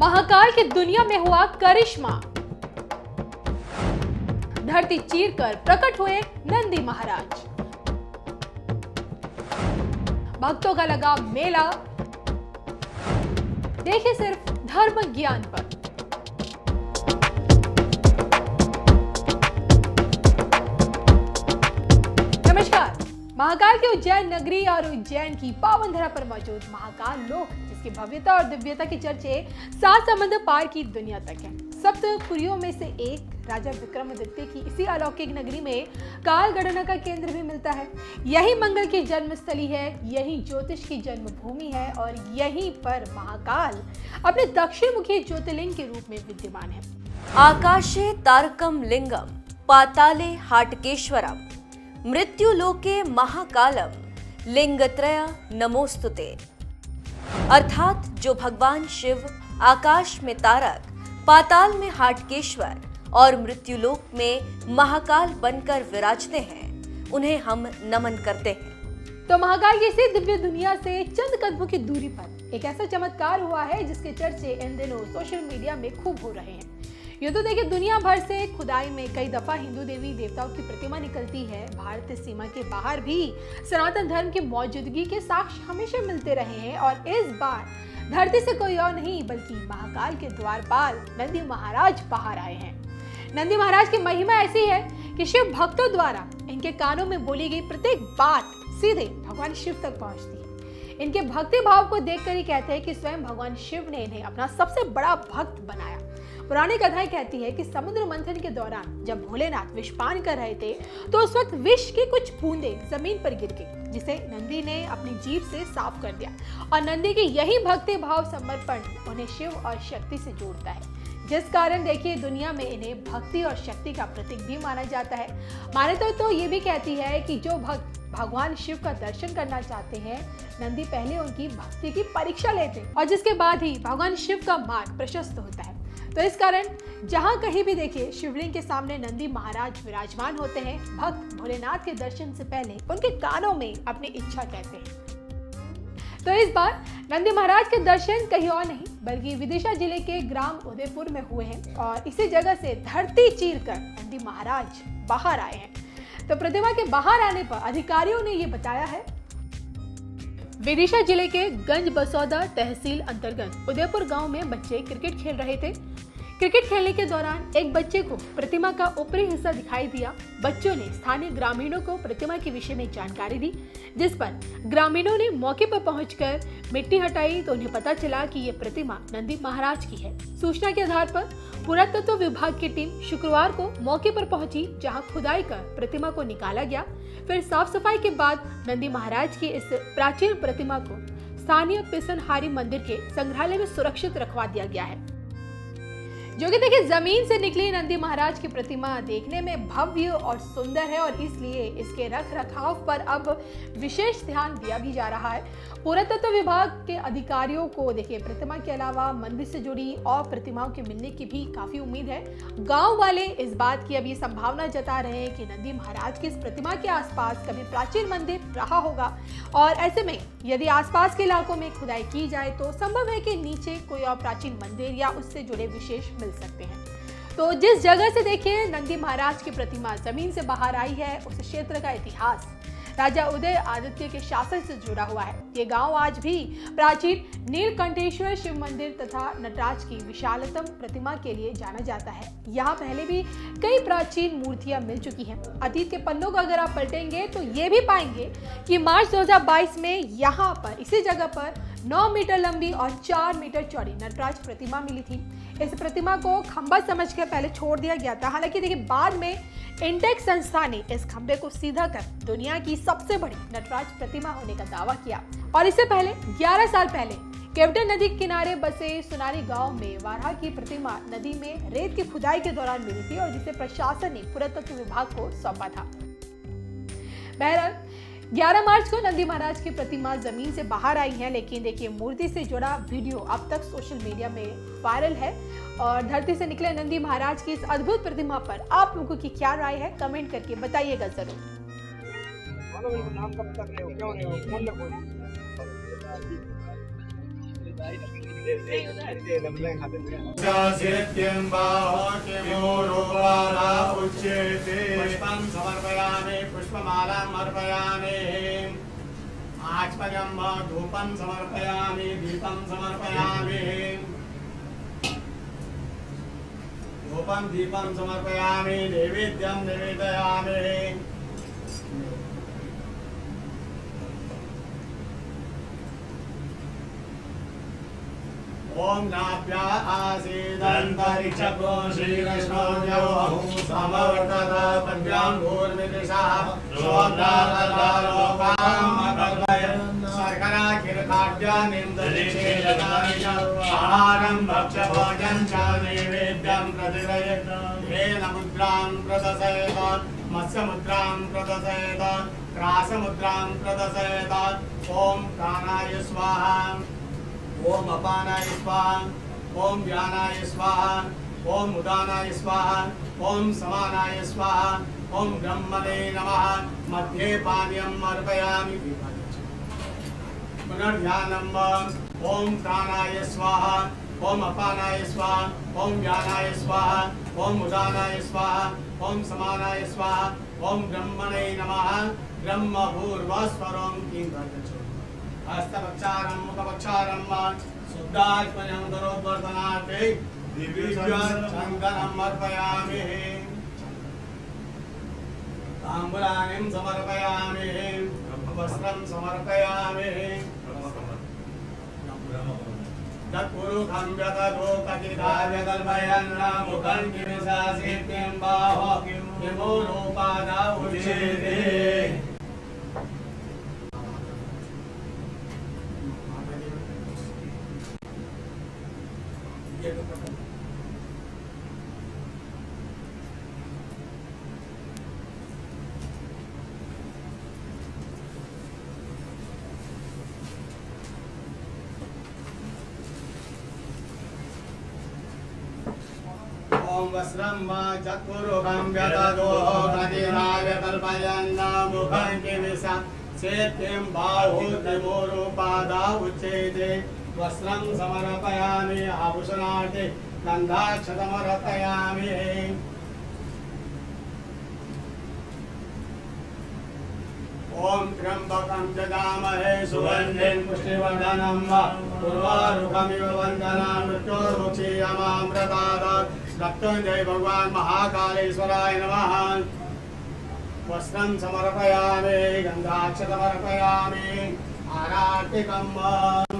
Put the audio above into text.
महाकाल की दुनिया में हुआ करिश्मा। धरती चीरकर प्रकट हुए नंदी महाराज। भक्तों का लगा मेला। देखिए सिर्फ धर्म ज्ञान पर। नमस्कार। महाकाल के उज्जैन नगरी और उज्जैन की पावन धरा पर मौजूद महाकाल लोक, जिसकी भव्यता और दिव्यता के चर्चे 7 समुद्र पार की दुनिया तक हैं। सप्तपुरियों में से एक राजा विक्रमादित्य की इसी अलौकिक नगरी में काल गणना का केंद्र भी मिलता है। यही मंगल की जन्मस्थली है, यही ज्योतिष की जन्मभूमि है और यहीं पर महाकाल अपने दक्षिण मुखी ज्योतिर्लिंग के रूप में विद्यमान है। आकाशे तारकम लिंगम पाताले हाटकेश्वरम मृत्युलोके महाकालम लिंगत्रय नमोस्तुते। अर्थात जो भगवान शिव आकाश में तारक, पाताल में हाटकेश्वर और मृत्युलोक में महाकाल बनकर विराजते हैं, उन्हें हम नमन करते हैं। तो महाकाल की इसी दिव्य दुनिया से चंद कदमों की दूरी पर एक ऐसा चमत्कार हुआ है जिसके चर्चे इन दिनों सोशल मीडिया में खूब हो रहे हैं। ये तो देखिए, दुनिया भर से खुदाई में कई दफा हिंदू देवी देवताओं की प्रतिमा निकलती है। भारतीय सीमा के बाहर भी सनातन धर्म की मौजूदगी के साक्ष्य हमेशा मिलते रहे हैं और इस बार धरती से कोई और नहीं बल्कि महाकाल के द्वारपाल नंदी महाराज बाहर आए हैं। नंदी महाराज की महिमा ऐसी है कि शिव भक्तों द्वारा इनके कानों में बोली गई प्रत्येक बात सीधे भगवान शिव तक पहुंचती है। इनके भक्ति भाव को देखकर ही कहते हैं कि स्वयं भगवान शिव ने इन्हें अपना सबसे बड़ा भक्त बनाया। पुरानी कथाएं कहती है कि समुद्र मंथन के दौरान जब भोलेनाथ विषपान कर रहे थे तो उस वक्त विष की कुछ बूंदें जमीन पर गिर गई, जिसे नंदी ने अपनी जीभ से साफ कर दिया। और नंदी की यही भक्ति भाव समर्पण उन्हें शिव और शक्ति से जोड़ता है, जिस कारण देखिए दुनिया में इन्हें भक्ति और शक्ति का प्रतीक भी माना जाता है। मान्यता तो ये भी कहती है कि जो भक्त भगवान शिव का दर्शन करना चाहते हैं, नंदी पहले उनकी भक्ति की परीक्षा लेते और जिसके बाद ही भगवान शिव का मार्ग प्रशस्त होता है। तो इस कारण जहां कहीं भी देखिए शिवलिंग के सामने नंदी महाराज विराजमान होते हैं, भक्त भोलेनाथ के दर्शन से पहले उनके कानों में अपनी इच्छा कहते हैं। तो इस बार नंदी महाराज के दर्शन कहीं और नहीं बल्कि विदिशा जिले के ग्राम उदयपुर में हुए हैं और इसी जगह से धरती चीरकर नंदी महाराज बाहर आए हैं। तो प्रतिमा के बाहर आने पर अधिकारियों ने ये बताया है। विदिशा जिले के गंज बसौदा तहसील अंतर्गत उदयपुर गांव में बच्चे क्रिकेट खेल रहे थे। क्रिकेट खेलने के दौरान एक बच्चे को प्रतिमा का ऊपरी हिस्सा दिखाई दिया। बच्चों ने स्थानीय ग्रामीणों को प्रतिमा के विषय में जानकारी दी, जिस पर ग्रामीणों ने मौके पर पहुंचकर मिट्टी हटाई तो उन्हें पता चला कि ये प्रतिमा नंदी महाराज की है। सूचना के आधार पर पुरातत्व विभाग की टीम शुक्रवार को मौके पर पहुंची, जहां खुदाई कर प्रतिमा को निकाला गया। फिर साफ सफाई के बाद नंदी महाराज की इस प्राचीन प्रतिमा को स्थानीय पिसनहारी मंदिर के संग्रहालय में सुरक्षित रखवा दिया गया है। जो कि देखिए जमीन से निकली नंदी महाराज की प्रतिमा देखने में भव्य और सुंदर है और इसलिए इसके रख रखाव पर अब विशेष ध्यान दिया भी जा रहा है। पुरातत्व विभाग के अधिकारियों को देखिए प्रतिमा के अलावा मंदिर से जुड़ी और प्रतिमाओं के मिलने की भी काफी उम्मीद है। गांव वाले इस बात की अभी संभावना जता रहे हैं कि नंदी महाराज की इस प्रतिमा के आसपास कभी प्राचीन मंदिर रहा होगा और ऐसे में यदि आसपास के इलाकों में खुदाई की जाए तो संभव है कि नीचे कोई और प्राचीन मंदिर या उससे जुड़े विशेष मिल सकते हैं। तो जिस जगह से देखिए नंदी महाराज की प्रतिमा जमीन से बाहर आई है, उस क्षेत्र का इतिहास राजा उदय आदित्य के शासन से जुड़ा हुआ है। ये गांव आज भी प्राचीन नीलकंठेश्वर शिव मंदिर तथा नटराज की विशालतम प्रतिमा के लिए जाना जाता है। यहाँ पहले भी कई प्राचीन मूर्तियां मिल चुकी हैं। अतीत के पन्नों को अगर आप पलटेंगे तो ये भी पाएंगे कि मार्च 2022 में यहाँ पर इसी जगह पर 9 मीटर लंबी और 4 मीटर चौड़ी नटराज प्रतिमा मिली थी। इस प्रतिमा को खंबा समझकर पहले छोड़ दिया गया था। हालांकि देखिए बाद में इंटेक्स संस्था ने इस खंबे को सीधा कर दुनिया की सबसे बड़ी नटराज प्रतिमा होने का दावा किया। और इससे पहले 11 साल पहले केवटन नदी के किनारे बसे सुनारी गांव में वाराह की प्रतिमा नदी में रेत की खुदाई के दौरान मिली थी और जिसे प्रशासन ने पुरातत्व विभाग को सौंपा था। बहरहाल 11 मार्च को नंदी महाराज की प्रतिमा जमीन से बाहर आई है, लेकिन देखिए मूर्ति से जुड़ा वीडियो अब तक सोशल मीडिया में वायरल है और धरती से निकले नंदी महाराज की इस अद्भुत प्रतिमा पर आप लोगों की क्या राय है, कमेंट करके बताइएगा जरूर। नाम का पता नहीं हो क्या हो पुष्पं समर्पयामि पुष्पमालां अर्पयामि आचमनीयं धूपं समर्पयामि दीपं समर्पयामि धूपं दीपं समर्पयामि नैवेद्यं निवेदयामि ओम नाभ्या आसीदन्तरिक्षको श्रीकृष्णो समवर्तत पद्भ्यां भूर्मिदिशा शोधालोकामकल्पय शर्करा किरकाढ्यानिन्दलिक्षेदनानि च आहारं भक्ष्यभोजनं च नैवेद्यं प्रतिदयेत् येन मुद्रां प्रदर्शयेत् मत्स्यमुद्रां प्रदर्शयेत् क्रासमुद्रां प्रदर्शयेत् ओम प्राणाय स्वाहा ओम अपानाय स्वाहा ओम व्यानाय स्वाहा ओम उदानाय स्वाहा ओम समानाय स्वाहा ओम ब्रह्मणे नमः मध्ये पानीयम् अर्पयामि पुनर्ध्यानम् ओम प्राणाय स्वाहा ओम अपानाय स्वाहा ओम व्यानाय स्वाहा ओम उदानाय स्वाहा ओम समानाय स्वाहा ओम ब्रह्मणे नमः ब्रह्मभूर्वस्वरं किं हस्तपक्षारं मुखपक्षारं शुद्धात्मनं दरोद्वर्धनार्थे दिव्यचन्दनं अर्पयामि ताम्बूलानिं समर्पयामि वस्त्रं समर्पयामि तत्पुरुषं व्यदधो कथिताय कल्पयन् मुखं किमिशासित्यं बाहो किमो रूपादा उच्यते ओम वस्त्रं चतुर्मुखं व्यदधो कथिताय कल्पयन् मुखं किमिशासित्यं बाहो किमो रूपादा उच्यते वस्त्रं समर्पयामि आभूषणार्थे गन्धाक्षतमर्पयामि ओम त्र्यंबकं जगामहे सुगन्धिं पुष्टिवर्धनं उर्वारुकमिव वन्दनान् मृत्योर्मुक्षीयमामृतात् मृत्युञ्जय भगवान् महाकालेश्वराय नमः वस्त्रं समर्पयामि गन्धाक्षतमर्पयामि आरार्तिकम्